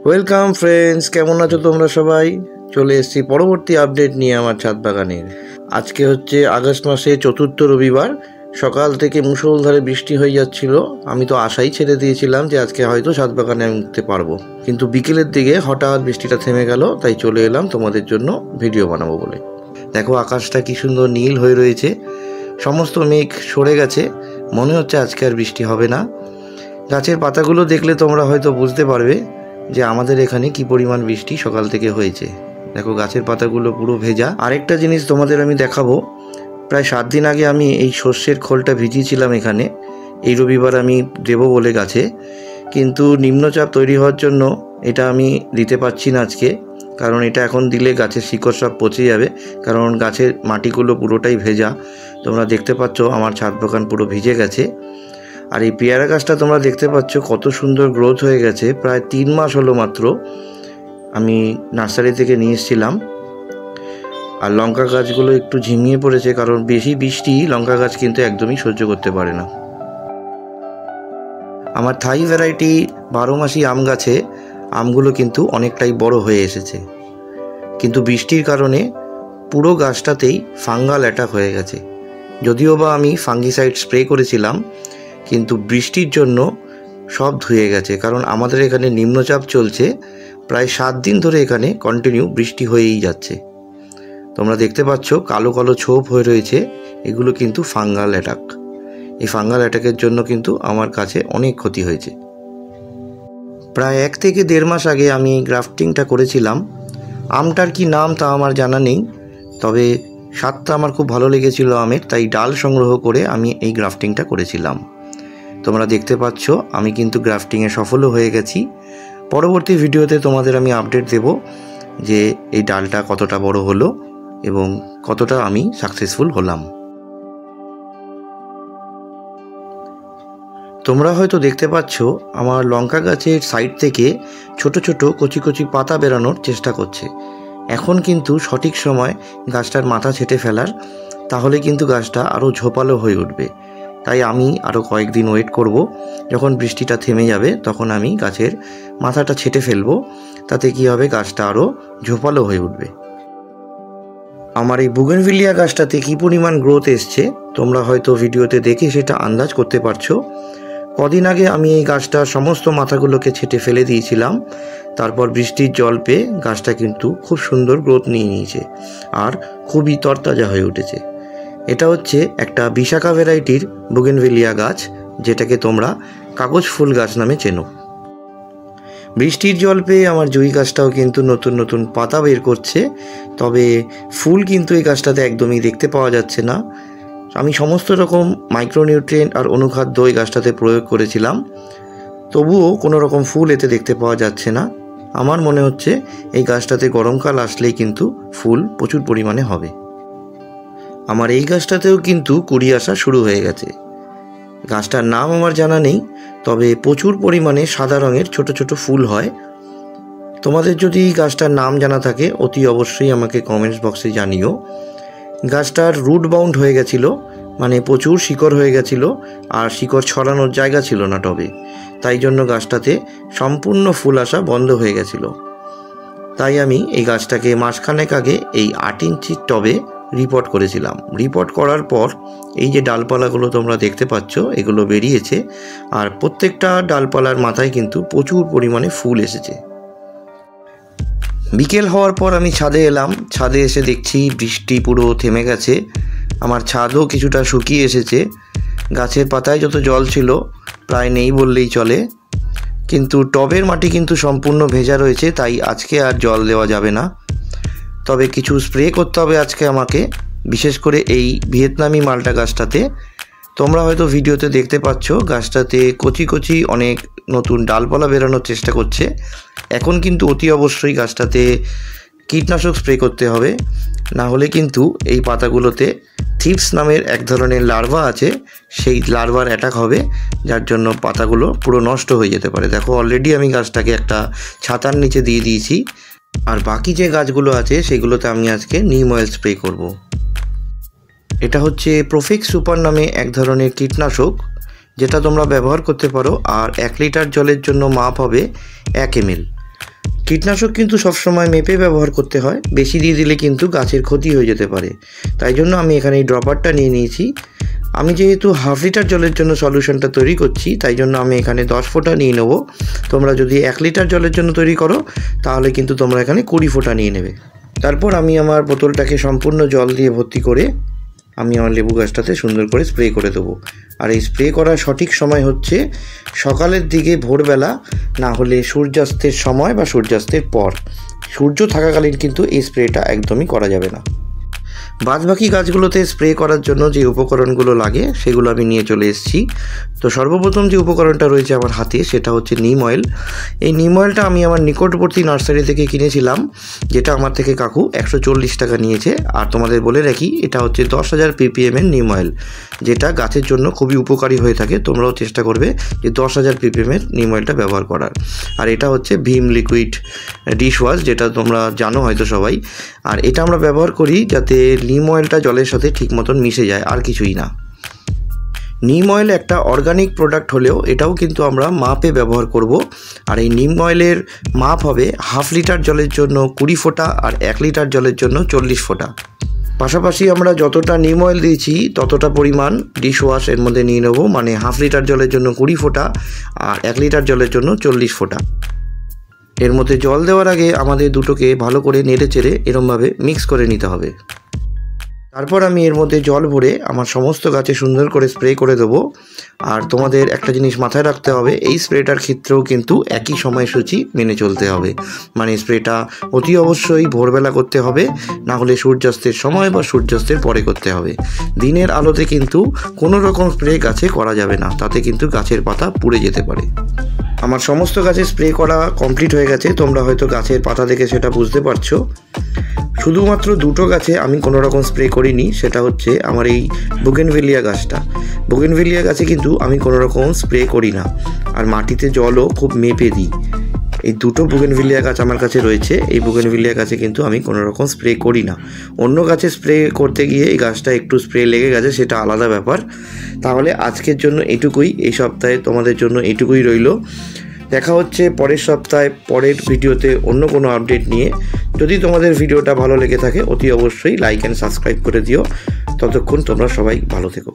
Welcome friends, কেমন আছো তোমরা সবাই? চলে এসেছি পরবর্তী আপডেট নিয়ে আমার ছাদ বাগানের। আজকে হচ্ছে আগস্ট মাসে চতুর্থ রবিবার। সকাল থেকে মুষলধারে বৃষ্টি হয়ে যাচ্ছিল। আমি তো আশাই ছেড়ে দিয়েছিলাম যে আজকে হয়তো ছাদ বাগানে আমি উঠতে পারবো, কিন্তু বিকেলের দিকে হঠাৎ বৃষ্টিটা থেমে গেল। তাই চলে এলাম তোমাদের জন্য ভিডিও বানাবো বলে। দেখো আকাশটা কি সুন্দর নীল হয়ে রয়েছে, সমস্ত মেঘ সরে গেছে। মনে হচ্ছে আজকে আর বৃষ্টি হবে না। গাছের পাতাগুলো দেখলে তোমরা হয়তো বুঝতে পারবে যে আমাদের এখানে কি পরিমাণ বৃষ্টি সকাল থেকে হয়েছে। দেখো গাছের পাতাগুলো পুরো ভেজা। আরেকটা জিনিস তোমাদের আমি দেখাবো, প্রায় 7 দিন আগে আমি এই সর্ষের খোলটা ভিজিয়েছিলাম এখানে। এই রবিবার আমি দেবো বলে গাছে, কিন্তু নিম্নচাপ তৈরি হওয়ার জন্য এটা আমি দিতে পারছি না আজকে, কারণ এটা এখন দিলে গাছের শিকড় সব পচে যাবে, কারণ গাছের মাটিগুলো পুরোটাই ভেজা। তোমরা দেখতে পাচ্ছ আমার ছাদ বাগান পুরো ভিজে গেছে। আর এই পেয়ারা গাছটা তোমরা দেখতে পাচ্ছ কত সুন্দর গ্রোথ হয়ে গেছে। প্রায় 3 মাস হলো মাত্র আমি নার্সারি থেকে নিয়ে এসেছিলাম। আর লঙ্কা গাছগুলো একটু ঝিমিয়ে পড়েছে, কারণ বেশি বৃষ্টি লঙ্কা গাছ কিন্তু একদমই সহ্য করতে পারে না। আমার থাই ভ্যারাইটি 12 মাসি আম গাছে আমগুলো কিন্তু অনেকটাই বড় হয়ে এসেছে, কিন্তু বৃষ্টির কারণে পুরো গাছটাতেই ফাঙ্গাল অ্যাটাক হয়ে গেছে। যদিও বা আমি ফাঙ্গিসাইড স্প্রে করেছিলাম, কিন্তু বৃষ্টির জন্য সব ধুয়ে গেছে। কারণ আমাদের এখানে নিম্নচাপ চলছে, প্রায় 7 দিন ধরে এখানে কন্টিনিউ বৃষ্টি হয়েই যাচ্ছে। তোমরা দেখতে পাচ্ছ কালো কালো ছোপ হয়ে রয়েছে, এগুলো কিন্তু ফাঙ্গাল অ্যাটাক। এই ফাঙ্গাল অ্যাটাকের জন্য কিন্তু আমার কাছে অনেক ক্ষতি হয়েছে। প্রায় 1 থেকে 1.5 মাস আগে আমি গ্রাফটিংটা করেছিলাম। আমটার কি নাম তা আমার জানা নেই, তবে স্বাদটা আমার খুব ভালো লেগেছিল আমের, তাই ডাল সংগ্রহ করে আমি এই গ্রাফটিংটা করেছিলাম। তোমরা দেখতে পাচ্ছ আমি কিন্তু গ্রাফটিংয়ে সফলও হয়ে গেছি। পরবর্তী ভিডিওতে তোমাদের আমি আপডেট দেব যে এই ডালটা কতটা বড় হলো এবং কতটা আমি সাকসেসফুল হলাম। তোমরা হয়তো দেখতে পাচ্ছ আমার লঙ্কা গাছের সাইড থেকে ছোট ছোট কচি কচি পাতা বেরানোর চেষ্টা করছে। এখন কিন্তু সঠিক সময় গাছটার মাথা ছেঁটে ফেলার, তাহলে কিন্তু গাছটা আরও ঝোপালো হয়ে উঠবে। তাই আমি আরও কয়েকদিন ওয়েট করব। যখন বৃষ্টিটা থেমে যাবে তখন আমি গাছের মাথাটা ছেঁটে ফেলবো। তাতে কি হবে, গাছটা আরও ঝোপালো হয়ে উঠবে। আমার এই বুগেনভিলিয়া গাছটাতে কী পরিমাণ গ্রোথ এসছে তোমরা হয়তো ভিডিওতে দেখে সেটা আন্দাজ করতে পারছো। কদিন আগে আমি এই গাছটার সমস্ত মাথাগুলোকে ছেঁটে ফেলে দিয়েছিলাম। তারপর বৃষ্টির জল পেয়ে গাছটা কিন্তু খুব সুন্দর গ্রোথ নিয়ে নিয়েছে আর খুবই তরতাজা হয়ে উঠেছে। এটা হচ্ছে একটা বিশাখা ভ্যারাইটির বুগেনভিলিয়া গাছ, যেটাকে তোমরা কাগজ ফুল গাছ নামে চেনো। বৃষ্টির জল পেয়ে আমার জুঁই গাছটাও কিন্তু নতুন নতুন পাতা বের করছে, তবে ফুল কিন্তু এই গাছটাতে একদমই দেখতে পাওয়া যাচ্ছে না। আমি সমস্ত রকম মাইক্রোনিউট্রিয়েন্ট আর অনুখাদ্য এই গাছটাতে প্রয়োগ করেছিলাম, তবুও কোনো রকম ফুল এতে দেখতে পাওয়া যাচ্ছে না। আমার মনে হচ্ছে এই গাছটাতে গরমকাল আসলেই কিন্তু ফুল প্রচুর পরিমাণে হবে। আমার এই গাছটাতেও কিন্তু কুড়ি আসা শুরু হয়ে গেছে। গাছটার নাম আমার জানা নেই, তবে প্রচুর পরিমাণে সাদা রঙের ছোট ছোট ফুল হয়। তোমাদের যদি এই গাছটার নাম জানা থাকে অতি অবশ্যই আমাকে কমেন্টস বক্সে জানিও। গাছটার রুট বাউন্ড হয়ে গেছিলো, মানে প্রচুর শিকড় হয়ে গেছিলো আর শিকড় ছড়ানোর জায়গা ছিল না টবে, তাই জন্য গাছটাতে সম্পূর্ণ ফুল আসা বন্ধ হয়ে গেছিলো। তাই আমি এই গাছটাকে মাসখানেক আগে এই 8 ইঞ্চির টবে রিপোর্ট করেছিলাম। রিপোর্ট করার পর এই যে ডালপালাগুলো তোমরা দেখতে পাচ্ছ এগুলো বেরিয়েছে, আর প্রত্যেকটা ডালপালার মাথায় কিন্তু প্রচুর পরিমাণে ফুল এসেছে। বিকেল হওয়ার পর আমি ছাদে এলাম। ছাদে এসে দেখছি বৃষ্টি পুরো থেমে গেছে, আমার ছাদও কিছুটা শুকিয়ে এসেছে। গাছের পাতায় যত জল ছিল প্রায় নেই বললেই চলে, কিন্তু টবের মাটি কিন্তু সম্পূর্ণ ভেজা রয়েছে, তাই আজকে আর জল দেওয়া যাবে না। তবে কিছু স্প্রে করতে হবে আজকে আমাকে, বিশেষ করে এই ভিয়েতনামি মালটা গাছটাতে। তোমরা হয়তো ভিডিওতে দেখতে পাচ্ছ গাছটাতে কচি কচি অনেক নতুন ডালপালা বেরোনোর চেষ্টা করছে। এখন কিন্তু অতি অবশ্যই গাছটাতে কীটনাশক স্প্রে করতে হবে, না হলে কিন্তু এই পাতাগুলোতে থিপস নামের এক ধরনের লার্ভা আছে, সেই লার্ভার অ্যাটাক হবে, যার জন্য পাতাগুলো পুরো নষ্ট হয়ে যেতে পারে। দেখো অলরেডি আমি গাছটাকে একটা ছাতার নিচে দিয়ে দিয়েছি, আর বাকি যে গাছগুলো আছে সেগুলোতে আমি আজকে নিম অয়েল স্প্রে করব। এটা হচ্ছে প্রোফেক্স সুপার নামে এক ধরনের কীটনাশক, যেটা তোমরা ব্যবহার করতে পারো। আর 1 লিটার জলের জন্য মাপ হবে 1 ml। কীটনাশক কিন্তু সবসময় মেপে ব্যবহার করতে হয়, বেশি দিয়ে দিলে কিন্তু গাছের ক্ষতি হয়ে যেতে পারে। তাই জন্য আমি এখানে এই ড্রপারটা নিয়ে নিয়েছি। আমি যেহেতু হাফ লিটার জলের জন্য সলিউশনটা তৈরি করছি, তাই জন্য আমি এখানে 10 ফোঁটা নিয়ে নেব। তোমরা যদি 1 লিটার জলের জন্য তৈরি করো তাহলে কিন্তু তোমরা এখানে 20 ফোঁটা নিয়ে নেবে। তারপর আমি আমার বোতলটাকে সম্পূর্ণ জল দিয়ে ভর্তি করে আমি আমার লেবু গাছটাতে সুন্দর করে স্প্রে করে দেবো। আর এই স্প্রে করার সঠিক সময় হচ্ছে সকালের দিকে ভোরবেলা, না হলে সূর্যাস্তের সময় বা সূর্যাস্তের পর। সূর্য থাকাকালীন কিন্তু এই স্প্রেটা একদমই করা যাবে না। বাদবাকি গাছগুলোতে স্প্রে করার জন্য যে উপকরণগুলো লাগে সেগুলো আমি নিয়ে চলে এসেছি। তো সর্বপ্রথম যে উপকরণটা রয়েছে আমার হাতে সেটা হচ্ছে নিম অয়েল। এই নিম অয়েলটা আমি আমার নিকটবর্তী নার্সারি থেকে কিনেছিলাম, যেটা আমার থেকে কাকু 140 টাকা নিয়েছে। আর তোমাদের বলে রাখি, এটা হচ্ছে 10,000 ppm এর নিম অয়েল, যেটা গাছের জন্য খুবই উপকারী হয়ে থাকে। তোমরাও চেষ্টা করবে যে 10,000 ppm এর নিম অয়েলটা ব্যবহার করার। আর এটা হচ্ছে ভিম লিকুইড ডিশ ওয়াশ, যেটা তোমরা জানো হয়তো সবাই। আর এটা আমরা ব্যবহার করি যাতে নিম অয়েলটা জলের সাথে ঠিক মতন মিশে যায়, আর কিছুই না। নিম অয়েল একটা অর্গানিক প্রোডাক্ট হলেও এটাও কিন্তু আমরা মাপে ব্যবহার করব। আর এই নিম অয়েলের মাপ হবে হাফ লিটার জলের জন্য 20 ফোঁটা আর 1 লিটার জলের জন্য 40 ফোঁটা। পাশাপাশি আমরা যতটা নিম অয়েল দিয়েছি ততটা পরিমাণ ডিশ ওয়াশ এর মধ্যে নিয়ে নেব, মানে হাফ লিটার জলের জন্য 20 ফোঁটা আর 1 লিটার জলের জন্য 40 ফোঁটা। এর মধ্যে জল দেওয়ার আগে আমাদের দুটোকে ভালো করে নেড়ে চেড়ে এরমভাবে মিক্স করে নিতে হবে। তারপর আমি এর মধ্যে জল ভরে আমার সমস্ত গাছে সুন্দর করে স্প্রে করে দেবো। আর তোমাদের একটা জিনিস মাথায় রাখতে হবে, এই স্প্রেটার ক্ষেত্রেও কিন্তু একই সময়সূচি মেনে চলতে হবে। মানে স্প্রেটা অতি অবশ্যই ভোরবেলা করতে হবে, না হলে সূর্যাস্তের সময় বা সূর্যাস্তের পরে করতে হবে। দিনের আলোতে কিন্তু কোনো রকম স্প্রে গাছে করা যাবে না, তাতে কিন্তু গাছের পাতা পুড়ে যেতে পারে। আমার সমস্ত গাছে স্প্রে করা কমপ্লিট হয়ে গেছে, তোমরা হয়তো গাছের পাতা দেখে সেটা বুঝতে পারছো। শুধুমাত্র দুটো গাছে আমি কোনো রকম স্প্রে করিনি, সেটা হচ্ছে আমার এই বুগেনভিলিয়া গাছটা। বুগেনভিলিয়া গাছে কিন্তু আমি কোনো রকম স্প্রে করি না, আর মাটিতে জলও খুব মেপে দিই। এই দুটো বুগেনভিলিয়া গাছ আমার কাছে রয়েছে, এই বুগেনভিলিয়া গাছে কিন্তু আমি কোনো রকম স্প্রে করি না। অন্য গাছে স্প্রে করতে গিয়ে এই গাছটা একটু স্প্রে লেগে গেছে, সেটা আলাদা ব্যাপার। তাহলে আজকের জন্য এটুকুই, এই সপ্তাহে তোমাদের জন্য এটুকুই রইল। দেখা হচ্ছে পরের সপ্তাহে পরের ভিডিওতে অন্য কোনো আপডেট নিয়ে। যদি তোমাদের ভিডিওটা ভালো লেগে থাকে অতি অবশ্যই লাইক অ্যান্ড সাবস্ক্রাইব করে দিও। ততক্ষণ তোমরা সবাই ভালো থেকো।